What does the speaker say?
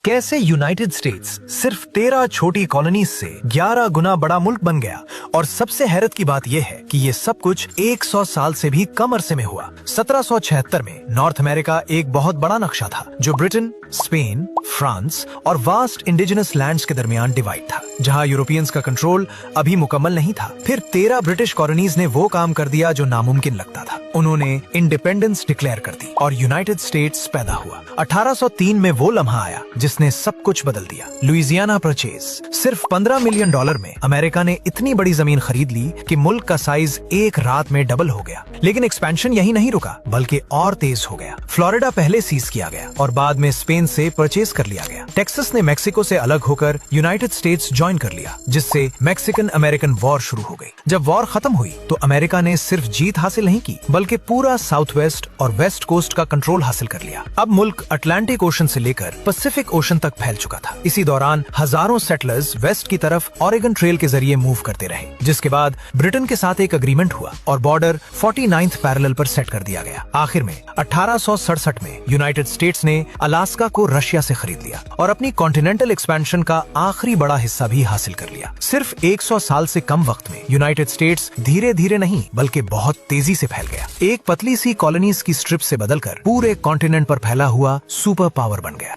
कैसे United states सिर्फ 13 छोटी कॉलोनीज से 11 गुना बड़ा मुल्क बन गया। और सबसे हैरत की बात यह है कि ये सब कुछ 100 साल से भी कम अरसे में हुआ। 1776 में नॉर्थ अमेरिका एक बहुत बड़ा नक्शा था जो ब्रिटेन, स्पेन, फ्रांस और वास्ट इंडिजिनस लैंड्स के दरमियान डिवाइड था, जहां यूरोपियंस का कंट्रोल अभी मुकम्मल नहीं था। फिर 13 ब्रिटिश कॉलोनीज ने वो काम कर दिया जो नामुमकिन लगता था। उन्होंने इंडिपेंडेंस डिक्लेयर कर दी और यूनाइटेड स्टेट्स पैदा हुआ। 1803 में वो लम्हा आया जिसने सब कुछ बदल दिया। Louisiana purchase. सिर्फ $15 मिलियन में अमेरिका ने इतनी बड़ी जमीन खरीद ली कि मुल्क का साइज एक रात में डबल हो गया। लेकिन एक्सपेंशन यही नहीं रुका, बल्कि और तेज हो गया। फ्लोरिडा पहले सीज किया गया और बाद में स्पेन से परचेज कर लिया गया। टेक्सास ने मेक्सिको से अलग होकर यूनाइटेड स्टेट्स ज्वाइन कर लिया, जिससे मैक्सिकन अमेरिकन वॉर शुरू हो गई। जब वॉर खत्म हुई तो अमेरिका ने सिर्फ जीत हासिल नहीं की, बल्कि पूरा साउथ वेस्ट और वेस्ट कोस्ट का कंट्रोल हासिल कर लिया। अब मुल्क अटलांटिक ओशन से लेकर पैसिफिक ओशन तक फैल चुका था। इसी दौरान हजारों सेटलर्स वेस्ट की तरफ ऑरेगन ट्रेल के जरिए मूव करते रहे, जिसके बाद ब्रिटेन के साथ एक एग्रीमेंट हुआ और बॉर्डर 49th पैरेलल पर सेट कर दिया गया। आखिर में 1867 में यूनाइटेड स्टेट्स ने अलास्का को रशिया से खरीद लिया और अपनी कॉन्टिनेंटल एक्सपेंशन का आखिरी बड़ा हिस्सा भी हासिल कर लिया। सिर्फ 100 साल से कम वक्त में यूनाइटेड स्टेट्स धीरे धीरे नहीं बल्कि बहुत तेजी से फैल गया। एक पतली सी कॉलोनीज की स्ट्रिप से बदलकर पूरे कॉन्टिनेंट पर फैला हुआ सुपर पावर बन गया।